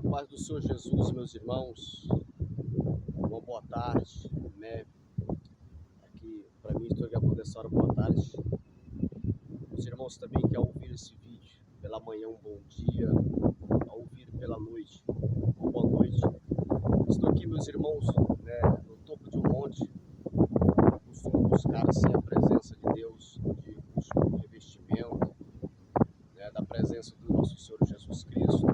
Paz do Senhor Jesus, meus irmãos, uma boa tarde, né? Aqui, para mim, estou gravando essa hora, boa tarde. Os irmãos também que ao ouvir esse vídeo, pela manhã, um bom dia, ao ouvir pela noite, uma boa noite. Estou aqui, meus irmãos, né, no topo de um monte, costumo buscar, assim, a presença de Deus, onde busco o revestimento, né, da presença do nosso Senhor Jesus Cristo.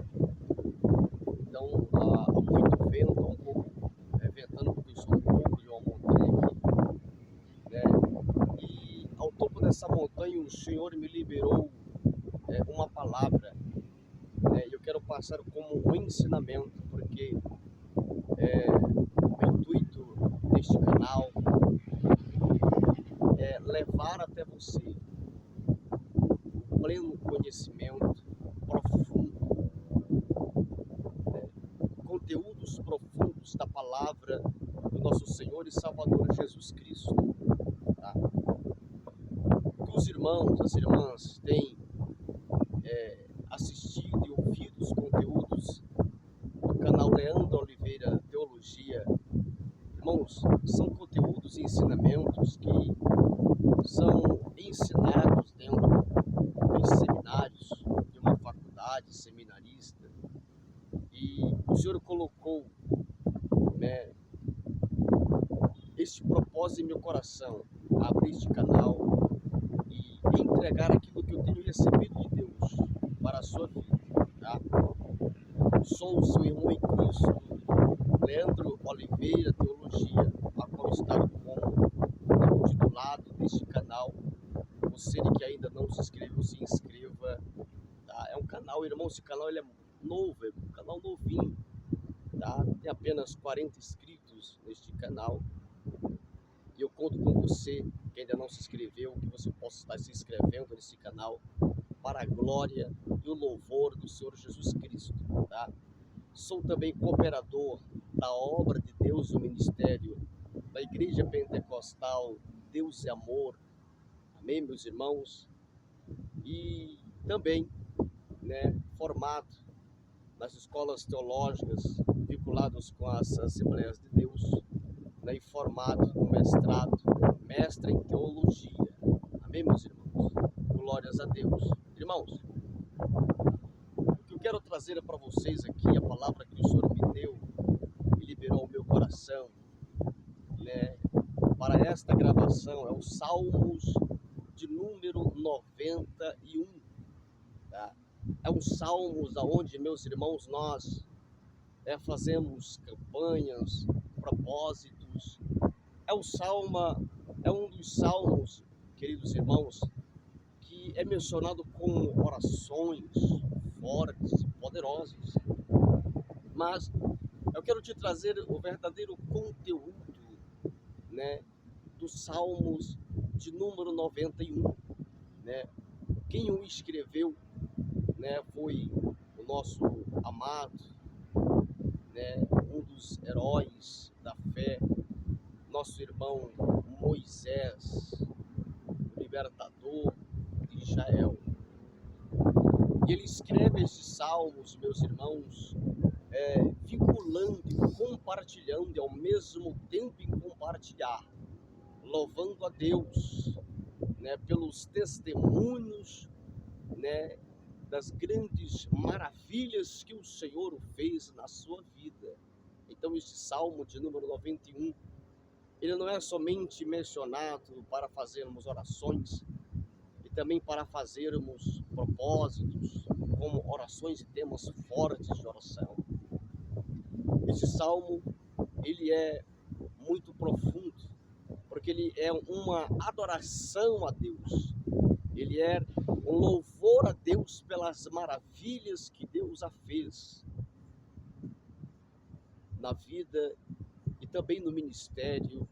Então, há muito vento, há um pouco ventando, porque eu estou no topo de uma montanha aqui, né? E ao topo dessa montanha o Senhor me liberou uma palavra, né? E eu quero passar como um ensinamento, porque o intuito deste canal é levar até você o pleno conhecimento profundo, né? Conteúdos profundos da palavra do nosso Senhor e Salvador Jesus Cristo, tá? Que os irmãos, as irmãs têm assistido e ouvido os conteúdos do canal Leandro Oliveira Teologia. Irmãos, são conteúdos e ensinamentos que são ensinados dentro dos seminários de uma faculdade seminarista, e o Senhor colocou, né, este propósito em meu coração, abrir este canal e entregar aquilo que eu tenho recebido de Deus para a sua vida, tá? Sou o seu irmão em Cristo, Leandro Oliveira Teologia, a qual está como titulado deste canal. Você que ainda não se inscreveu, se inscreva, tá? É um canal, irmão, esse canal ele é novo, é um canal novinho, tá? Tem apenas 40 inscritos neste canal. E eu conto com você que ainda não se inscreveu, que você possa estar se inscrevendo nesse canal para a glória e o louvor do Senhor Jesus Cristo, tá? Sou também cooperador da obra de Deus no ministério da Igreja Pentecostal Deus é Amor, amém, meus irmãos? E também, né, formado nas escolas teológicas vinculadas com as Assembleias de Deus, né, e formado no mestrado, mestre em teologia, amém, meus irmãos? Glórias a Deus. Irmãos, o que eu quero trazer para vocês aqui, a palavra que o Senhor me deu e liberou ao meu coração, né, para esta gravação, é o Salmos de número 91, tá? É um Salmos onde, meus irmãos, nós fazemos campanhas, propósitos. É um dos salmos, queridos irmãos, que é mencionado com orações fortes e poderosas. Mas eu quero te trazer o verdadeiro conteúdo, né, dos Salmos de número 91, né? Quem o escreveu, né, foi o nosso amado, né, um dos heróis da fé, nosso irmão Moisés, o libertador de Israel. E ele escreve esses salmos, meus irmãos, vinculando e compartilhando, e ao mesmo tempo em compartilhar, louvando a Deus, né, pelos testemunhos, né, das grandes maravilhas que o Senhor fez na sua vida. Então este Salmo de número 91, ele não é somente mencionado para fazermos orações, e também para fazermos propósitos, como orações e temas fortes de oração. Este Salmo, ele é muito profundo, porque ele é uma adoração a Deus. Ele é um louvor a Deus pelas maravilhas que Deus já fez na vida e também no ministério,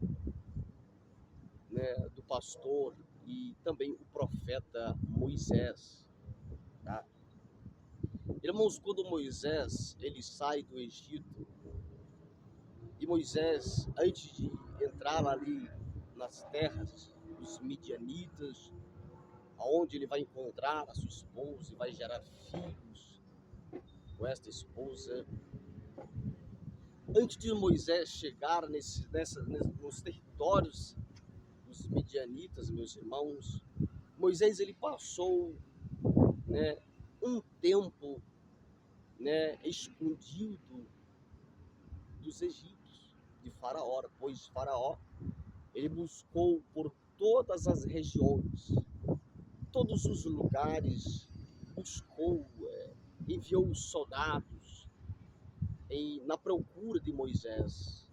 né, do pastor e também o profeta Moisés, tá? Irmãos, quando Moisés ele sai do Egito, e Moisés, antes de entrar ali nas terras dos midianitas, aonde ele vai encontrar a sua esposa e vai gerar filhos com esta esposa, Antes de Moisés chegar nos territórios dos midianitas, meus irmãos, Moisés ele passou, né, um tempo, né, escondido dos egípcios, de Faraó, pois Faraó ele buscou por todas as regiões, todos os lugares, buscou, enviou soldados na procura de Moisés,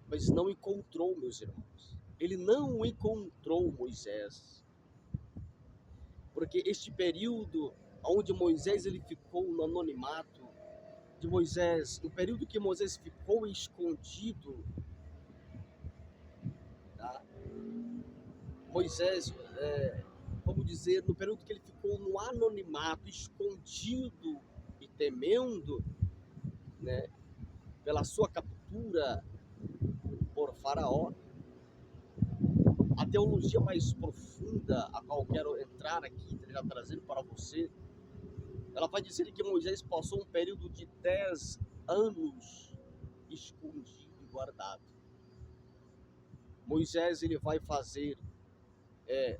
mas não encontrou, meus irmãos. Ele não encontrou Moisés, porque este período onde Moisés ele ficou no anonimato de Moisés, no período que Moisés ficou escondido, tá? Moisés, vamos dizer, no período que ele ficou no anonimato, escondido e temendo, né, pela sua captura por Faraó, a teologia mais profunda a qual quero entrar aqui, já trazendo para você, ela vai dizer que Moisés passou um período de 10 anos escondido e guardado. Moisés ele vai fazer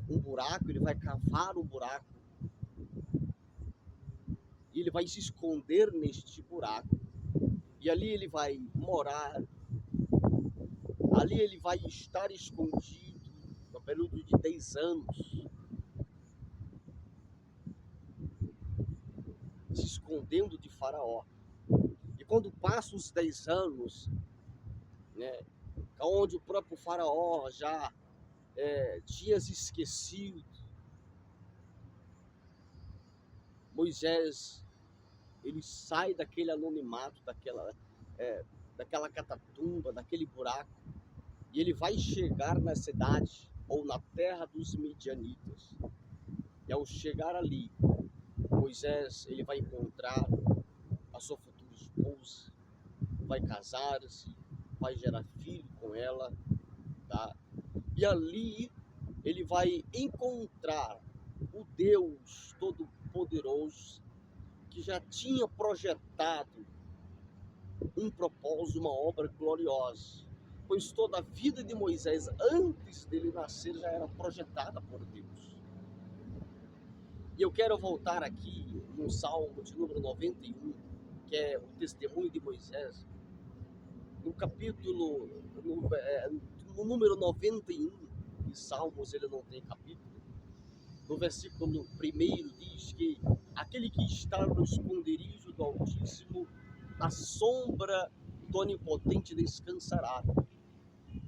um buraco, ele vai cavar um buraco, e ele vai se esconder neste buraco, e ali ele vai morar, ali ele vai estar escondido no período de 10 anos, se escondendo de Faraó. E quando passam os 10 anos, né, onde o próprio Faraó já tinha se esquecido, Moisés ele sai daquele anonimato, daquela catatumba, daquele buraco, e ele vai chegar na cidade ou na terra dos midianitas. E ao chegar ali, Moisés ele vai encontrar a sua futura esposa, vai casar-se, vai gerar filho com ela, tá? E ali ele vai encontrar o Deus Todo-Poderoso que já tinha projetado um propósito, uma obra gloriosa, pois toda a vida de Moisés antes dele nascer já era projetada por Deus. E eu quero voltar aqui no Salmo de número 91, que é o testemunho de Moisés, no capítulo, no número 91 de Salmos, ele não tem capítulo, no versículo 1 diz que aquele que está no esconderijo do Altíssimo, a sombra do Onipotente descansará.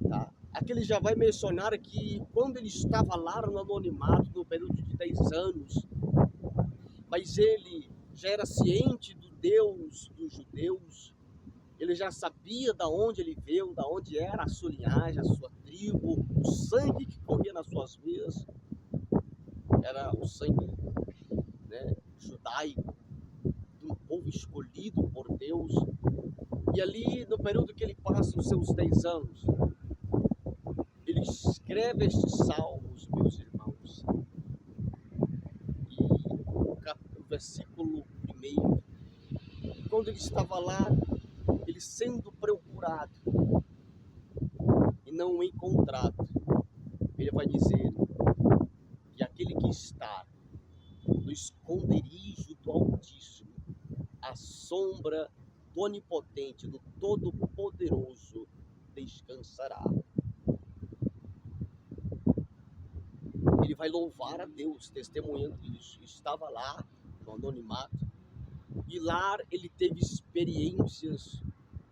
Tá? Aqui ele já vai mencionar que quando ele estava lá no anonimato, no período de 10 anos, mas ele já era ciente do Deus dos judeus, ele já sabia da onde ele veio, da onde era a sua linhagem, a sua tribo, o sangue que corria nas suas veias, era o sangue, né, judaico, de um povo escolhido por Deus. E ali, no período que ele passa os seus 10 anos, ele escreve estes salmos, meus irmãos, e o versículo 1, quando ele estava lá, ele sendo procurado e não encontrado, ele vai dizer que aquele que está no esconderijo do Altíssimo, a sombra do Onipotente, do Todo-Poderoso, descansará. Ele vai louvar a Deus, testemunhando isso. Estava lá no anonimato, e lá ele teve experiências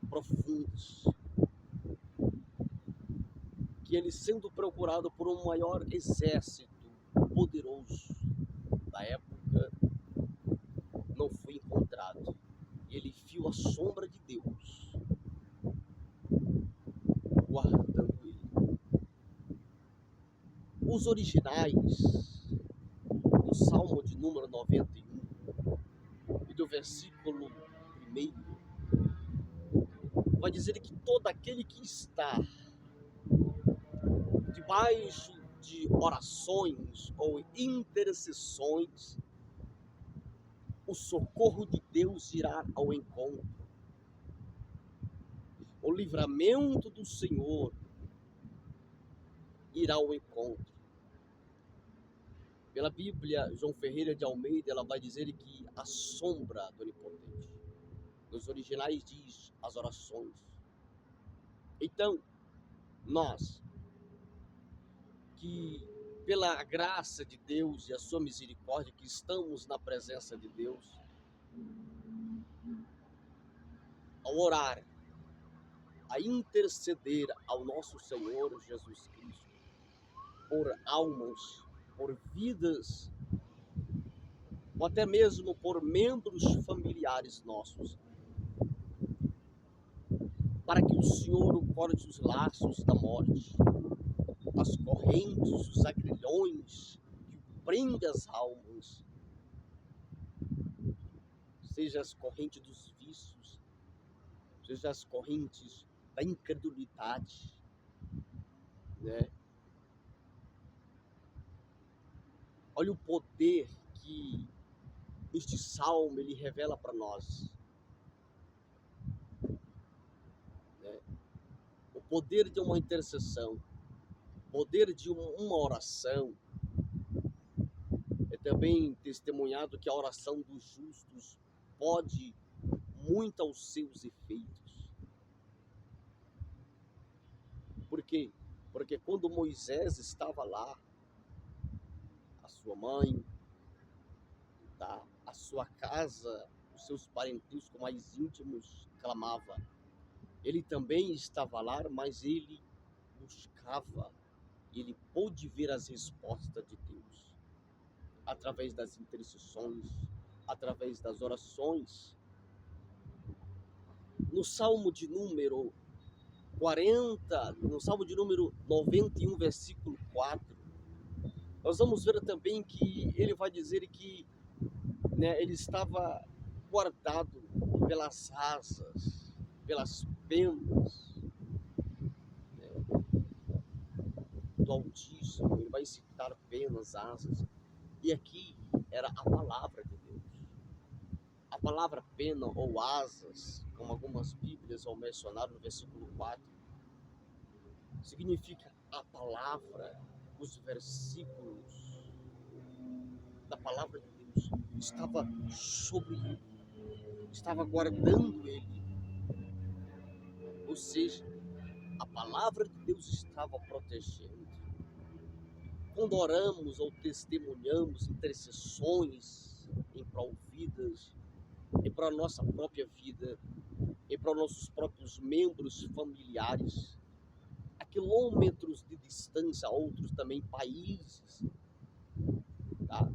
profundas, que ele sendo procurado por um maior exército poderoso da época, não foi encontrado. E ele viu a sombra de Deus guardando ele. Os originais do Salmo de número 91 e do versículo 1 vai dizer que todo aquele que está debaixo de orações ou intercessões, o socorro de Deus irá ao encontro. o livramento do Senhor irá ao encontro. Pela Bíblia, João Ferreira de Almeida, ela vai dizer que a sombra do Onipotente. Nos originais diz as orações. Então, nós, que pela graça de Deus e a sua misericórdia, que estamos na presença de Deus, ao orar, a interceder ao nosso Senhor Jesus Cristo, por almas, por vidas, ou até mesmo por membros familiares nossos, para que o Senhor corte os laços da morte, as correntes, os agrilhões que prendem as almas, seja as correntes dos vícios, seja as correntes da incredulidade, né? Olha o poder que este salmo ele revela para nós, né? O poder de uma intercessão, o poder de uma oração. É também testemunhado que a oração dos justos pode muito aos seus efeitos. Por quê? Porque quando Moisés estava lá, a sua mãe, tá? A sua casa, os seus parentescos mais íntimos clamava. Ele também estava lá, mas ele buscava, ele pôde ver as respostas de Deus através das intercessões, através das orações. No Salmo de número 40, no Salmo de número 91, versículo 4, nós vamos ver também que ele vai dizer que, né, ele estava guardado pelas asas, pelas penas, né, do Altíssimo. Ele vai citar penas, asas, e aqui era a palavra de Deus. A palavra pena ou asas, como algumas Bíblias vão mencionar no versículo 4, significa a palavra, os versículos da palavra de Deus estava sobre ele, estava guardando ele. Ou seja, a palavra de Deus estava protegendo. Quando oramos ou testemunhamos intercessões em prol vidas, e para a nossa própria vida, e para os nossos próprios membros familiares, a quilômetros de distância, outros também países, tá?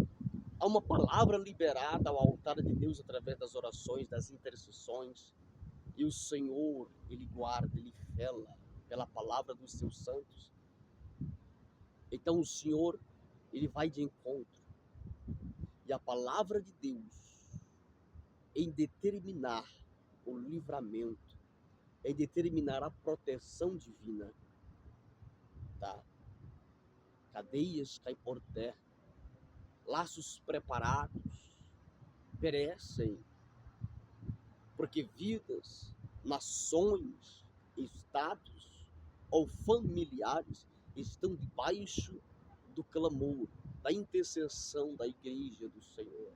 Há uma palavra liberada ao altar de Deus através das orações, das intercessões, e o Senhor, Ele guarda, Ele vela pela palavra dos seus santos. Então o Senhor, Ele vai de encontro, e a palavra de Deus, em determinar o livramento, em determinar a proteção divina, tá? Cadeias caem por terra, laços preparados perecem, porque vidas, nações, estados ou familiares estão debaixo do clamor, da intercessão da igreja do Senhor.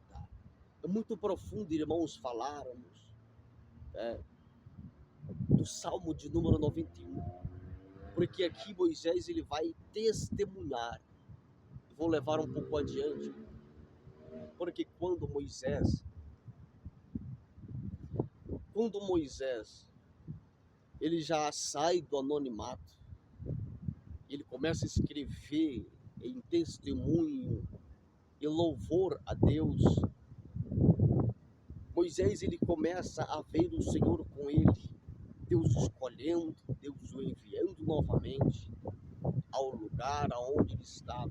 Tá? É muito profundo, irmãos, falarmos do Salmo de número 91, porque aqui Moisés ele vai testemunhar. Vou levar um pouco adiante, porque quando Moisés ele já sai do anonimato, ele começa a escrever em testemunho e louvor a Deus. Moisés ele começa a ver o Senhor com ele, Deus escolhendo, Deus o enviando novamente ao lugar aonde ele estava,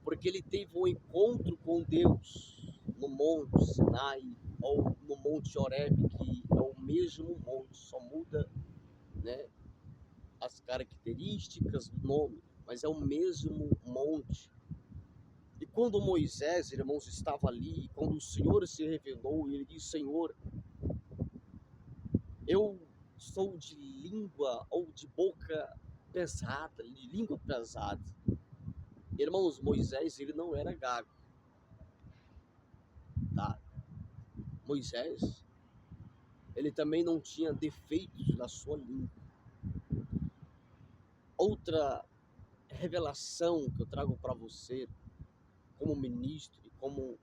porque ele teve um encontro com Deus no Monte Sinai ou no Monte Horebe, que é o mesmo monte, só muda, né, as características do nome, mas é o mesmo monte. E quando Moisés, irmãos, estava ali, quando o Senhor se revelou, e ele disse: Senhor, eu sou de língua ou de boca pesada, de língua pesada. Irmãos, Moisés, ele não era gago, tá? Moisés, ele também não tinha defeitos na sua língua. Outra revelação que eu trago para você, como ministro e como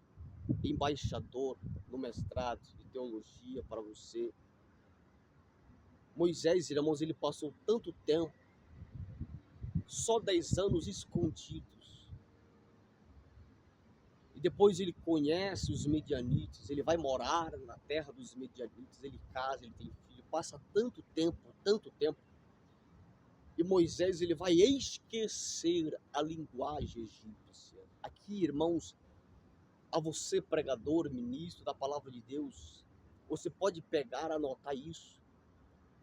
embaixador no mestrado de teologia para você, Moisés, irmãos, ele passou tanto tempo, só 10 anos escondidos. E depois ele conhece os medianitas, ele vai morar na terra dos medianitas, ele casa, ele tem filho, passa tanto tempo, e Moisés, ele vai esquecer a linguagem egípcia. Aqui, irmãos, a você, pregador, ministro da palavra de Deus, você pode pegar, anotar isso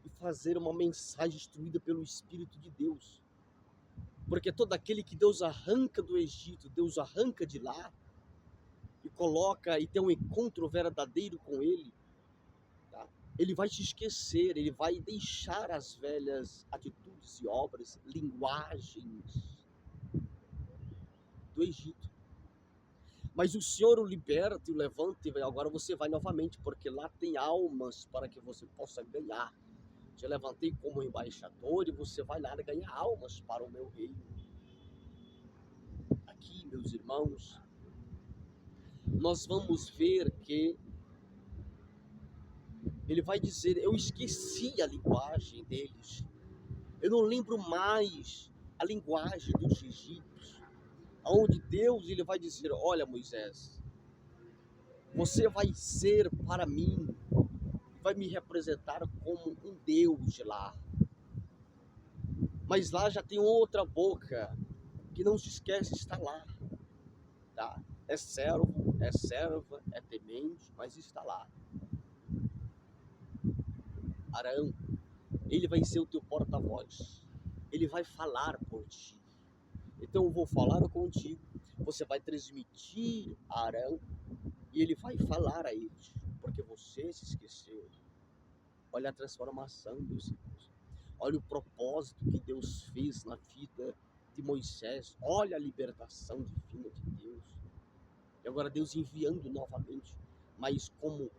e fazer uma mensagem instruída pelo Espírito de Deus. Porque todo aquele que Deus arranca do Egito, Deus arranca de lá e coloca e tem um encontro verdadeiro com ele, tá? Ele vai te esquecer, ele vai deixar as velhas atitudes e obras, linguagens do Egito. Mas o Senhor o liberta e o levanta, e agora você vai novamente, porque lá tem almas para que você possa ganhar. Te levantei como embaixador e você vai lá ganhar almas para o meu reino. Aqui, meus irmãos, nós vamos ver que ele vai dizer: eu esqueci a linguagem deles, eu não lembro mais a linguagem dos egípcios. Onde Deus, ele vai dizer: olha, Moisés, você vai ser para mim, vai me representar como um Deus de lá. Mas lá já tem outra boca que não se esquece de estar lá, tá? É servo, é serva, é temente, mas está lá. Arão, ele vai ser o teu porta-voz, ele vai falar por ti. Então eu vou falar contigo, você vai transmitir a Arão e ele vai falar a eles, porque você se esqueceu. Olha a transformação, meus irmãos. Olha o propósito que Deus fez na vida de Moisés. Olha a libertação divina de Deus. E agora Deus enviando novamente, mas como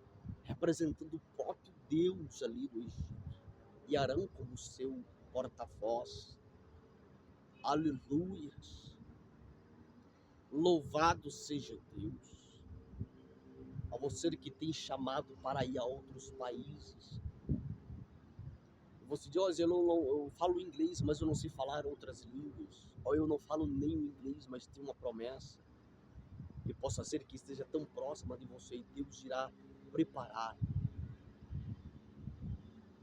representando o próprio Deus ali do Egito. E Arão como seu porta-voz. Aleluias. Louvado seja Deus. A você que tem chamado para ir a outros países. Você diz: eu falo inglês, mas eu não sei falar outras línguas. Ou eu não falo nem o inglês, mas tem uma promessa. E possa ser que esteja tão próxima de você e Deus irá preparar.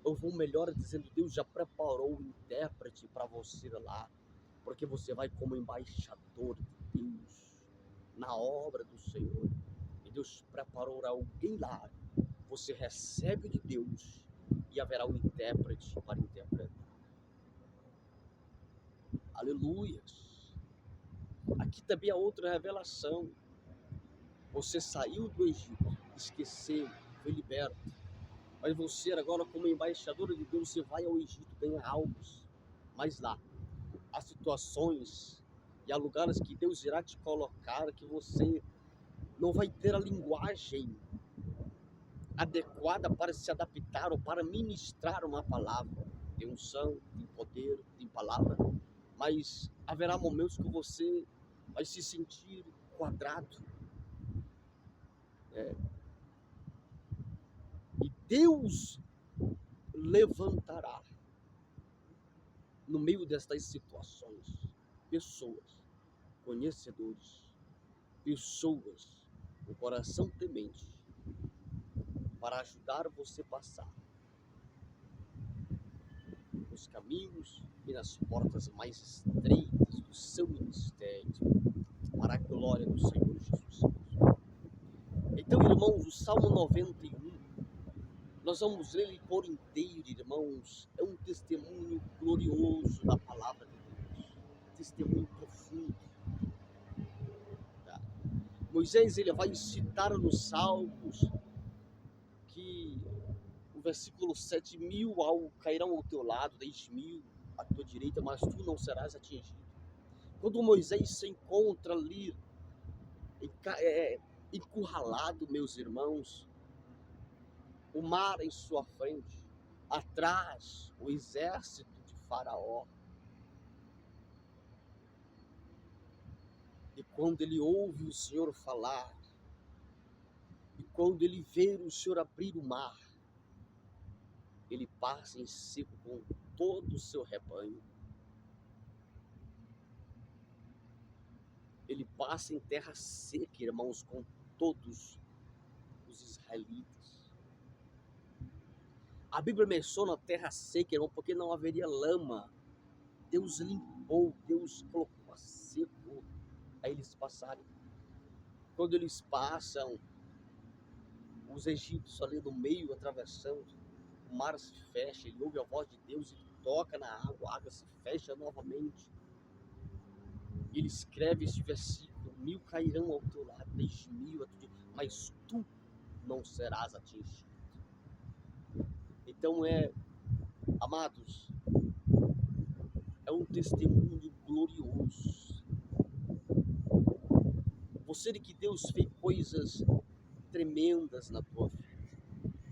Eu vou melhor dizendo, Deus já preparou o intérprete para você lá. Porque você vai como embaixador de Deus na obra do Senhor. E Deus preparou alguém lá. Você recebe de Deus e haverá um intérprete para interpretar. Aleluias. Aqui também há outra revelação. Você saiu do Egito, esqueceu, foi liberto. Mas você agora, como embaixador de Deus, você vai ao Egito ganhar almas. Mas lá, há situações e há lugares que Deus irá te colocar que você não vai ter a linguagem adequada para se adaptar ou para ministrar uma palavra. Tem unção, tem poder, tem palavra, mas haverá momentos que você vai se sentir quadrado. E Deus levantará no meio destas situações pessoas, conhecedores, pessoas com coração temente para ajudar você a passar nos caminhos e nas portas mais estreitas do seu ministério, para a glória do Senhor Jesus. Então, irmãos, o Salmo 91, nós vamos ler ele por inteiro, irmãos. É um testemunho glorioso da palavra de Deus, testemunho profundo. Tá? Moisés ele vai citar nos Salmos que o versículo 7, 1.000 cairão ao teu lado, 10.000 à tua direita, mas tu não serás atingido. Quando Moisés se encontra ali encurralado, meus irmãos, o mar em sua frente, atrás o exército de Faraó, e quando ele ouve o Senhor falar, e quando ele vê o Senhor abrir o mar, ele passa em seco com todo o seu rebanho. Ele passa em terra seca, irmãos, com todos os israelitas. A Bíblia menciona a terra seca, irmão, porque não haveria lama. Deus limpou, Deus colocou a seco a eles passarem. Quando eles passam, os egípcios ali no meio, atravessando, o mar se fecha, ele ouve a voz de Deus, ele toca na água, a água se fecha novamente. E ele escreve este versículo: 1.000 cairão ao teu lado, 10.000 a tu, mas tu não serás atingido. Então amados, é um testemunho glorioso. Você de que Deus fez coisas tremendas na tua vida,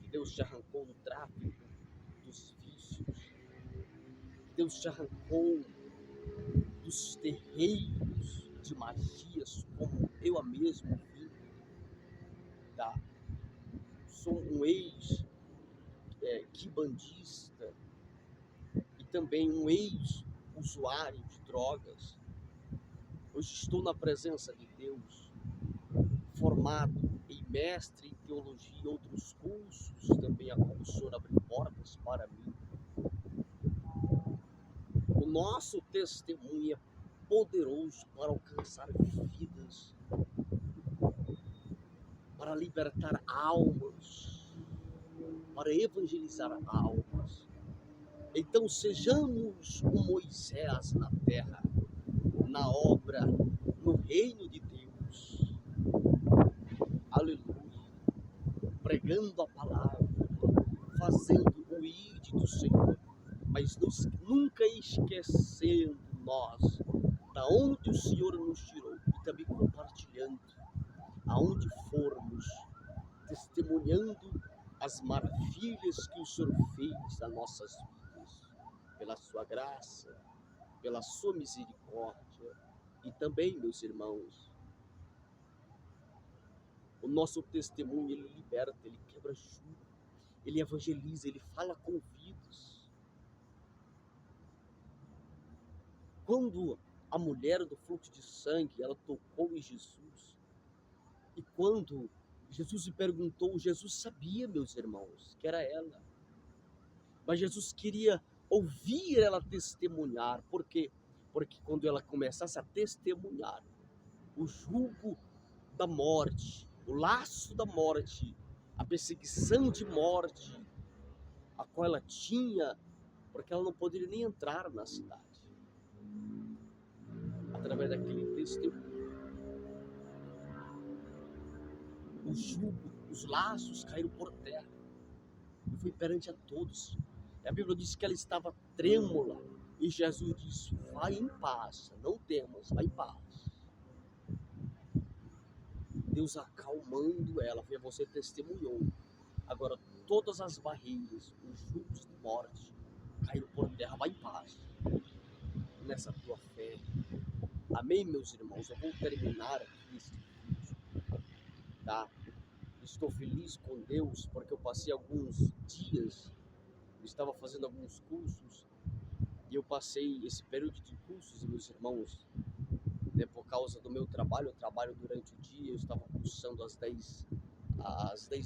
que Deus te arrancou do tráfico, dos vícios, que Deus te arrancou dos terreiros de magias, como eu mesmo vim, tá? Sou um ex-quibandista e também um ex-usuário de drogas. Hoje estou na presença de Deus, formado em mestre em teologia e outros cursos, também a qual o Senhor abriu portas para mim. O nosso testemunho é poderoso para alcançar vidas, para libertar almas, para evangelizar almas. Então sejamos um Moisés na terra, na obra, no reino de Deus. Aleluia. Pregando a palavra, fazendo o ide do Senhor, mas nunca esquecendo nós da onde o Senhor nos tirou e também compartilhando aonde formos, testemunhando as maravilhas que o Senhor fez nas nossas vidas, pela sua graça, pela sua misericórdia. E também, meus irmãos, o nosso testemunho, ele liberta, ele quebra jugo, ele evangeliza, ele fala com vidas. Quando a mulher do fluxo de sangue, ela tocou em Jesus, e quando Jesus lhe perguntou, Jesus sabia, meus irmãos, que era ela. Mas Jesus queria ouvir ela testemunhar. Por quê? Porque quando ela começasse a testemunhar, o jugo da morte, o laço da morte, a perseguição de morte, a qual ela tinha, porque ela não poderia nem entrar na cidade, através daquele testemunho. O jugo, os laços caíram por terra. E foi perante a todos. E a Bíblia diz que ela estava trêmula. E Jesus disse: vai em paz, não temas, vai em paz. Deus acalmando ela, você testemunhou. Agora todas as barreiras, os jugos de morte caíram por terra, vai em paz. Nessa tua fé. Amém, meus irmãos? Eu vou terminar aqui este vídeo, tá? Estou feliz com Deus porque eu passei alguns dias, eu estava fazendo alguns cursos e eu passei esse período de cursos, meus irmãos, né, por causa do meu trabalho. Eu trabalho durante o dia, eu estava cursando às 10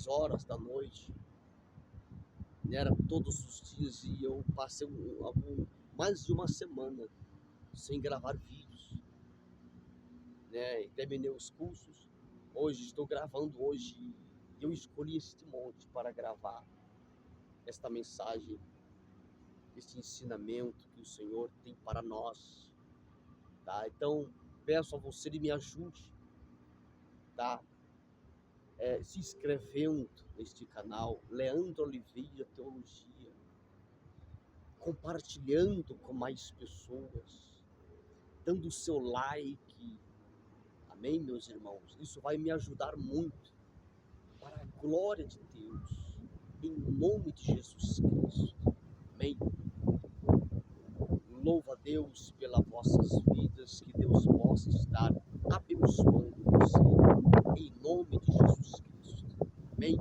horas da noite, né, era todos os dias, e eu passei mais de uma semana sem gravar vídeos, né, e terminei os cursos. Hoje estou gravando hoje, eu escolhi este monte para gravar esta mensagem, este ensinamento que o Senhor tem para nós, tá? Então peço a você que me ajude, tá? estar se inscrevendo neste canal, Leandro Oliveira Teologia, compartilhando com mais pessoas, dando o seu like. Amém, meus irmãos? Isso vai me ajudar muito, para a glória de Deus, em nome de Jesus Cristo. Amém? Louva a Deus pelas vossas vidas, que Deus possa estar abençoando você, em nome de Jesus Cristo. Amém?